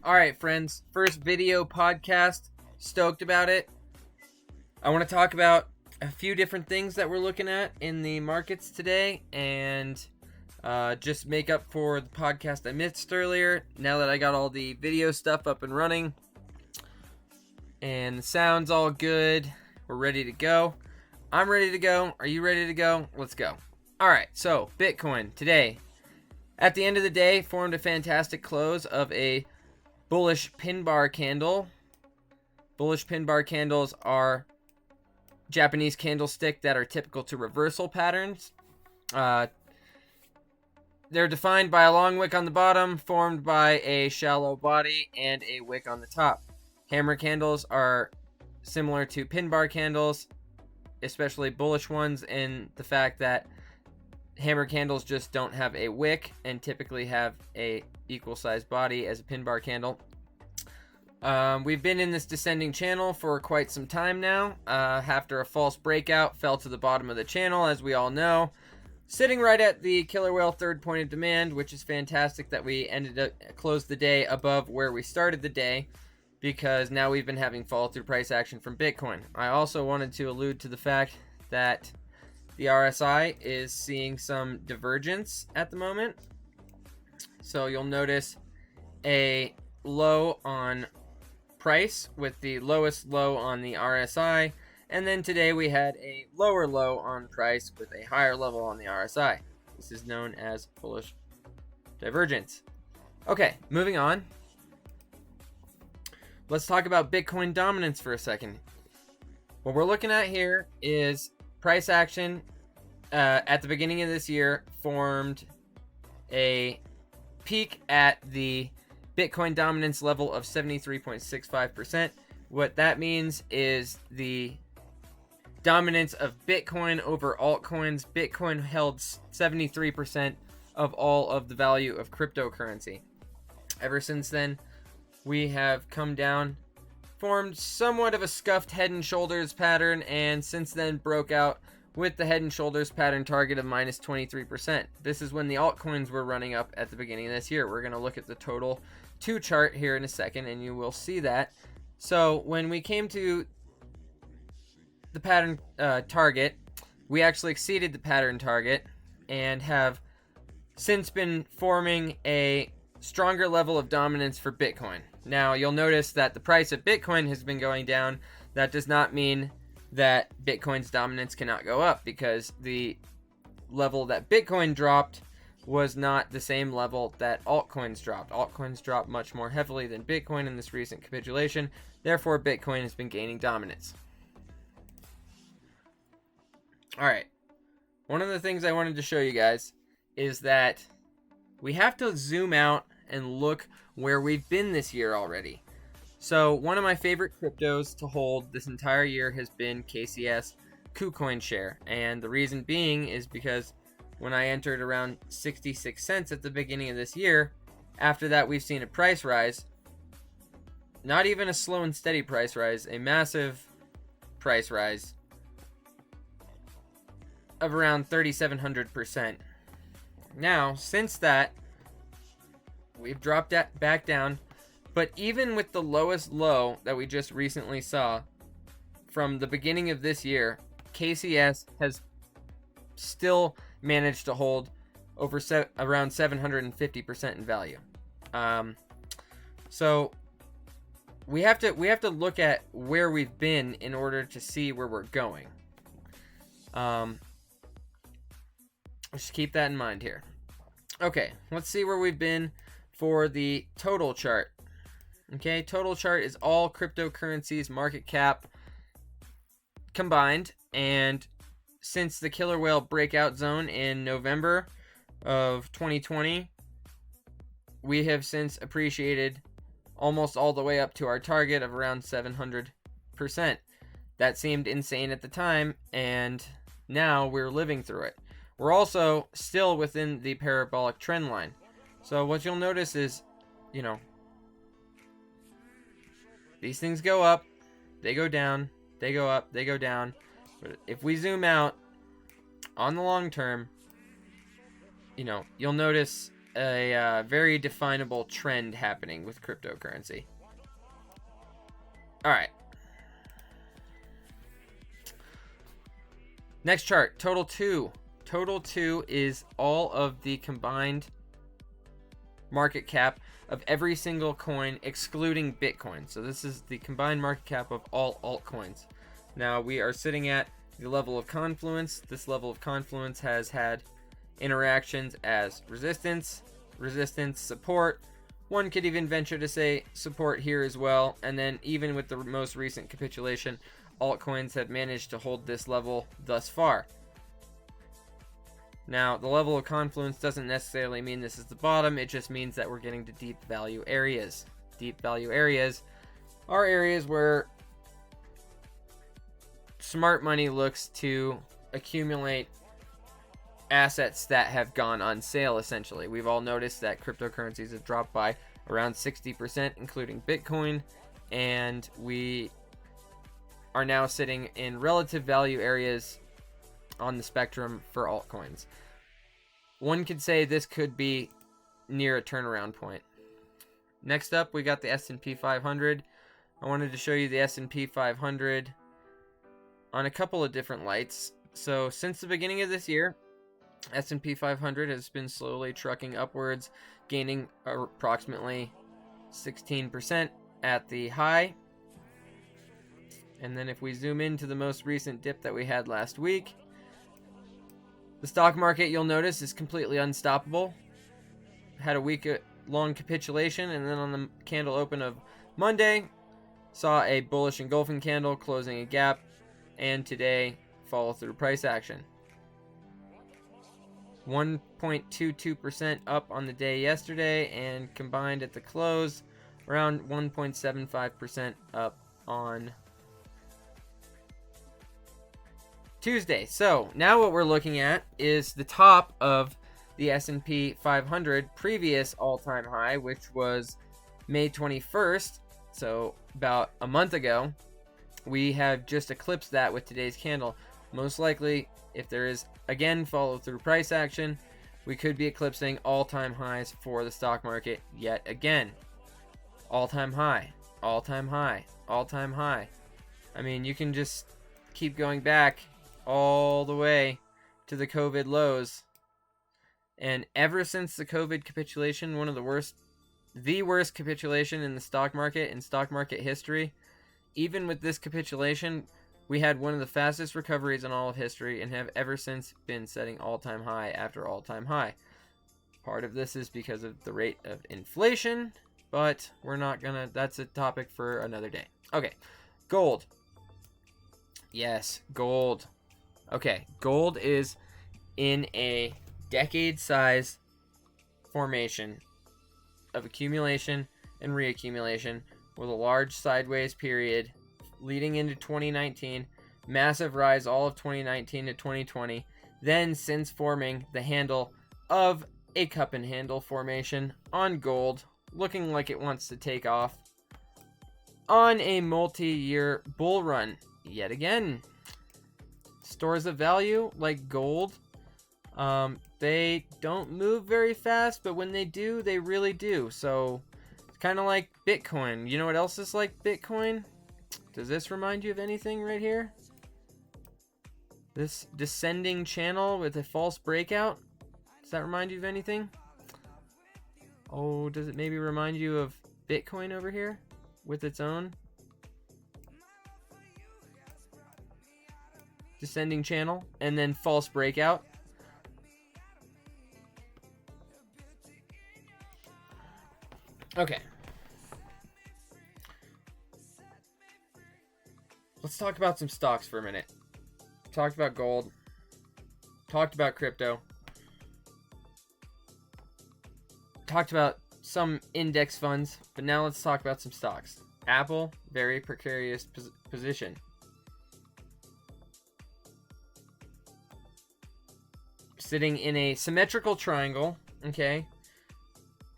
Alright, friends. First video podcast. Stoked about it. I want to talk about a few different things that we're looking at in the markets today and just make up for the podcast I missed earlier. Now that I got all the video stuff up and running and the sound's all good, we're ready to go. I'm ready to go. Are you ready to go? Let's go. Alright, so Bitcoin today, at the end of the day, formed a fantastic close of a bullish pin bar candle. Bullish pin bar candles are Japanese candlestick that are typical to reversal patterns. They're defined by a long wick on the bottom, formed by a shallow body and a wick on the top. Hammer candles are similar to pin bar candles, especially bullish ones, in the fact that hammer candles just don't have a wick and typically have a equal sized body as a pin bar candle. We've been in this descending channel for quite some time now. After a false breakout, fell to the bottom of the channel, as we all know, sitting right at the killer whale third point of demand, which is fantastic that we ended up closed the day above where we started the day, because now we've been having follow through price action from Bitcoin. I also wanted to allude to the fact that the RSI is seeing some divergence at the moment. So you'll notice a low on price with the lowest low on the RSI. And then today we had a lower low on price with a higher level on the RSI. This is known as bullish divergence. Okay, moving on. Let's talk about Bitcoin dominance for a second. What we're looking at here is price action at the beginning of this year formed a peak at the Bitcoin dominance level of 73.65%. What that means is the dominance of Bitcoin over altcoins. Bitcoin held 73% of all of the value of cryptocurrency. Ever since then, we have come down, formed somewhat of a scuffed head and shoulders pattern, and since then broke out with the head and shoulders pattern target of minus 23%. This is when the altcoins were running up at the beginning of this year. We're going to look at the total 2 chart here in a second, and you will see that. So when we came to the pattern target, we actually exceeded the pattern target and have since been forming a stronger level of dominance for Bitcoin. Now, you'll notice that the price of Bitcoin has been going down. That does not mean that Bitcoin's dominance cannot go up, because the level that Bitcoin dropped was not the same level that altcoins dropped. Altcoins dropped much more heavily than Bitcoin in this recent capitulation. Therefore, Bitcoin has been gaining dominance. Alright, one of the things I wanted to show you guys is that we have to zoom out and look where we've been this year already. So one of my favorite cryptos to hold this entire year has been KCS KuCoin Share. And the reason being is because when I entered around 66 cents at the beginning of this year, after that we've seen a price rise. Not even a slow and steady price rise, a massive price rise of around 3,700%. Now, since that, we've dropped that back down. But even with the lowest low that we just recently saw from the beginning of this year, KCS has still managed to hold over around 750% in value. So we have to look at where we've been in order to see where we're going. Just keep that in mind here. Okay, let's see where we've been for the total chart. Okay, total chart is all cryptocurrencies market cap combined, and since the killer whale breakout zone in November of 2020, we have since appreciated almost all the way up to our target of around 700%. That seemed insane at the time, and now we're living through it. We're also still within the parabolic trend line. So what you'll notice is, these things go up, they go down, they go up, they go down. But if we zoom out on the long term, you'll notice a very definable trend happening with cryptocurrency. All right. Next chart, Total 2. Total 2 is all of the combined market cap of every single coin excluding Bitcoin. So this is the combined market cap of all altcoins. Now we are sitting at the level of Confluence. This level of Confluence has had interactions as resistance, support. One could even venture to say support here as well. And then even with the most recent capitulation, altcoins have managed to hold this level thus far. Now, the level of Confluence doesn't necessarily mean this is the bottom. It just means that we're getting to deep value areas. Deep value areas are areas where smart money looks to accumulate assets that have gone on sale, essentially. We've all noticed that cryptocurrencies have dropped by around 60%, including Bitcoin, and we are now sitting in relative value areas on the spectrum for altcoins. One could say this could be near a turnaround point. Next up, we got the S&P 500. I wanted to show you the S&P 500 on a couple of different lights. So since the beginning of this year, S&P 500 has been slowly trucking upwards, gaining approximately 16% at the high. And then if we zoom into the most recent dip that we had last week, the stock market, you'll notice, is completely unstoppable. Had a week-long capitulation, and then on the candle open of Monday, saw a bullish engulfing candle closing a gap, and today follow through price action. 1.22% up on the day yesterday, and combined at the close, around 1.75% up on Tuesday. So now what we're looking at is the top of the S&P 500 previous all-time high, which was May 21st. So about a month ago. We have just eclipsed that with today's candle. Most likely, if there is again follow through price action, we could be eclipsing all-time highs for the stock market yet again. All-time high, all-time high, all-time high. I mean, you can just keep going back all the way to the COVID lows. And ever since the COVID capitulation, one of the worst capitulation in the stock market, in stock market history, even with this capitulation, we had one of the fastest recoveries in all of history and have ever since been setting all-time high after all-time high. Part of this is because of the rate of inflation, but that's a topic for another day. Okay, gold. Yes, gold. Okay, gold is in a decade-size formation of accumulation and reaccumulation with a large sideways period leading into 2019, massive rise all of 2019 to 2020, then since forming the handle of a cup and handle formation on gold, looking like it wants to take off on a multi-year bull run yet again. Stores of value like gold, they don't move very fast, but when they do, they really do. So it's kind of like Bitcoin. You know what else is like Bitcoin? Does this remind you of anything right here? This descending channel with a false breakout? Does that remind you of anything? Oh, does it maybe remind you of Bitcoin over here with its own descending channel and then false breakout? Okay. Let's talk about some stocks for a minute. Talked about gold. Talked about crypto. Talked about some index funds, but now let's talk about some stocks. Apple, very precarious position. Sitting in a symmetrical triangle, okay,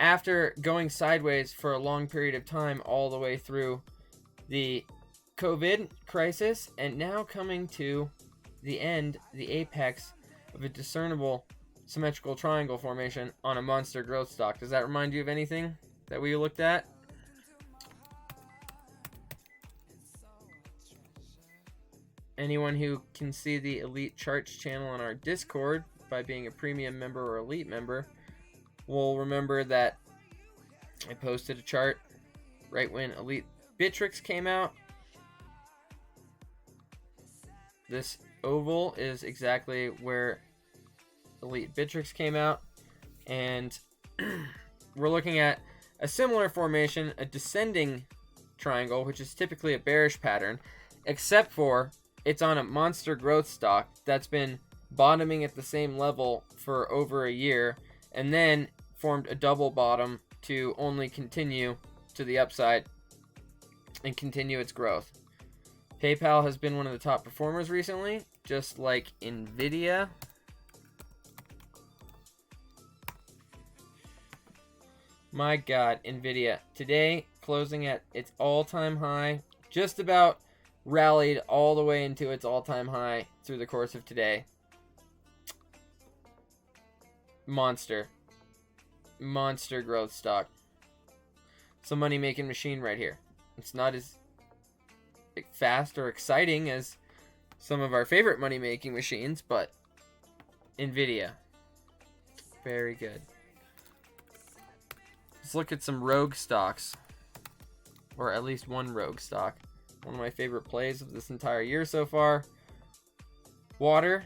after going sideways for a long period of time all the way through the COVID crisis, and now coming to the end, the apex of a discernible symmetrical triangle formation on a monster growth stock. Does that remind you of anything that we looked at? Anyone who can see the Elite Charts channel on our Discord by being a premium member or elite member will remember that I posted a chart right when Elite Bittrex came out. This oval is exactly where Elite Bittrex came out, and we're looking at a similar formation, a descending triangle, which is typically a bearish pattern, except for it's on a monster growth stock that's been bottoming at the same level for over a year, and then formed a double bottom to only continue to the upside and continue its growth. PayPal has been one of the top performers recently, just like Nvidia. My God, Nvidia today closing at its all-time high, just about rallied all the way into its all-time high through the course of today. Monster growth stock. It's a money-making machine right here. It's not as fast or exciting as some of our favorite money-making machines, but Nvidia, very good. Let's look at some rogue stocks, or at least one rogue stock. One of my favorite plays of this entire year so far. Water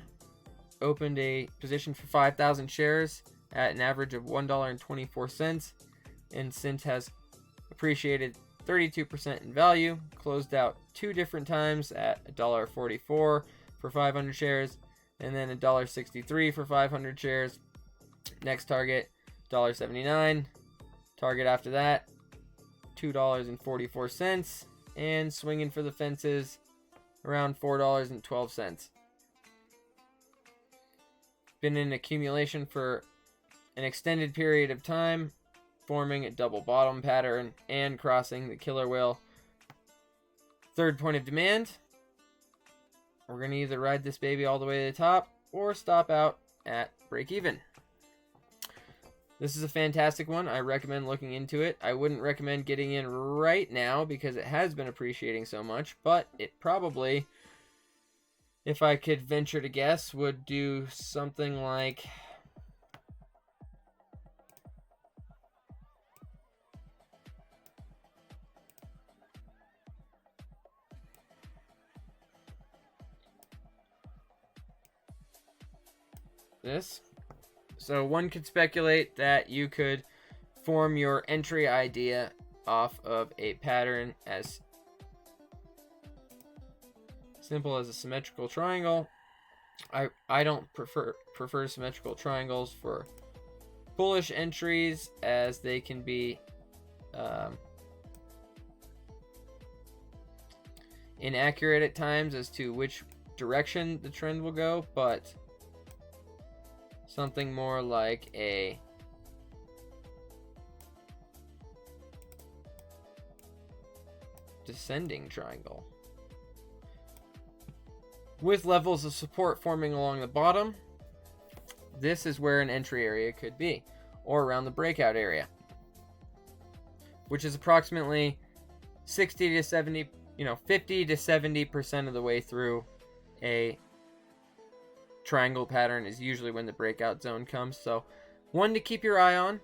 opened a position for 5,000 shares at an average of $1.24, and since has appreciated 32% in value, closed out 2 different times at $1.44 for 500 shares, and then $1.63 for 500 shares. Next target, $1.79. Target after that, $2.44, and swinging for the fences around $4.12. Been in accumulation for an extended period of time, forming a double bottom pattern and crossing the killer whale. Third point of demand. We're going to either ride this baby all the way to the top or stop out at break even. This is a fantastic one. I recommend looking into it. I wouldn't recommend getting in right now because it has been appreciating so much, but it probably, if I could venture to guess, would do something like this. So one could speculate that you could form your entry idea off of a pattern as simple as a symmetrical triangle. I don't prefer symmetrical triangles for bullish entries, as they can be inaccurate at times as to which direction the trend will go, but something more like a descending triangle with levels of support forming along the bottom. This is where an entry area could be, or around the breakout area, which is approximately 60 to 70, 50 to 70% of the way through a triangle pattern is usually when the breakout zone comes. So one to keep your eye on.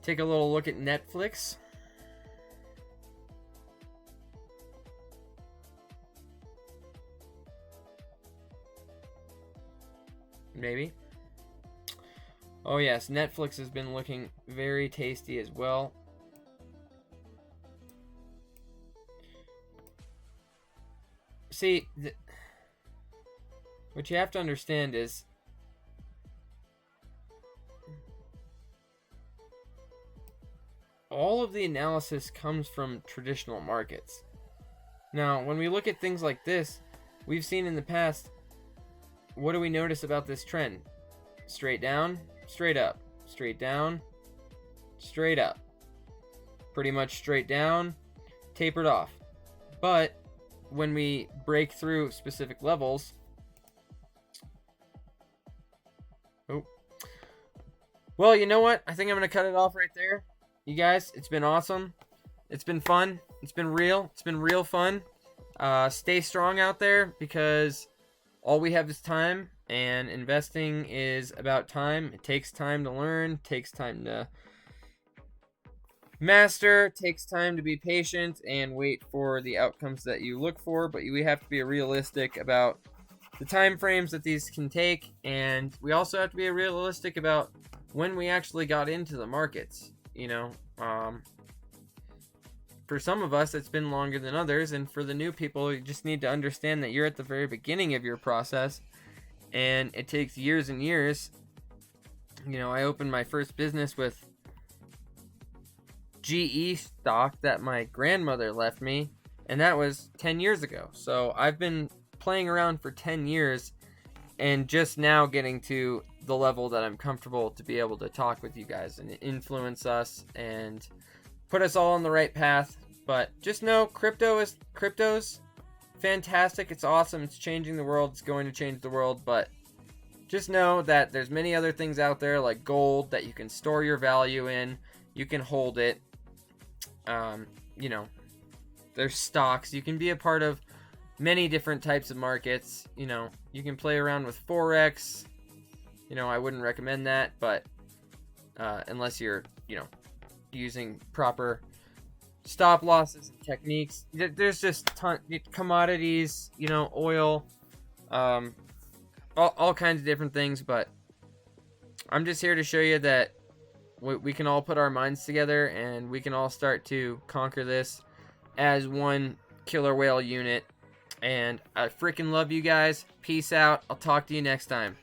Take a little look at Netflix. Maybe. Oh yes, Netflix has been looking very tasty as well. See, what you have to understand is all of the analysis comes from traditional markets. Now, when we look at things like this, we've seen in the past, what do we notice about this trend? Straight down, straight up, straight down, straight up. Pretty much straight down, tapered off. But when we break through specific levels, well, you know what? I think I'm going to cut it off right there. You guys, it's been awesome. It's been fun. It's been real. It's been real fun. Stay strong out there, because all we have is time, and investing is about time. It takes time to learn, takes time to master, takes time to be patient and wait for the outcomes that you look for, but we have to be realistic about the time frames that these can take, and we also have to be realistic about when we actually got into the markets. You know, for some of us, it's been longer than others, and for the new people, you just need to understand that you're at the very beginning of your process, and it takes years and years. You know, I opened my first business with GE stock that my grandmother left me, and that was 10 years ago. So I've been playing around for 10 years, and just now getting to the level that I'm comfortable to be able to talk with you guys and influence us and put us all on the right path. But just know, crypto's fantastic. It's awesome. It's changing the world. It's going to change the world. But just know that there's many other things out there, like gold, that you can store your value in. You can hold it. You know, there's stocks. You can be a part of many different types of markets. You know, you can play around with Forex. You know, I wouldn't recommend that, but unless you're, you know, using proper stop losses and techniques. There's just commodities, you know, oil, all kinds of different things. But I'm just here to show you that we can all put our minds together, and we can all start to conquer this as one killer whale unit. And I freaking love you guys. Peace out. I'll talk to you next time.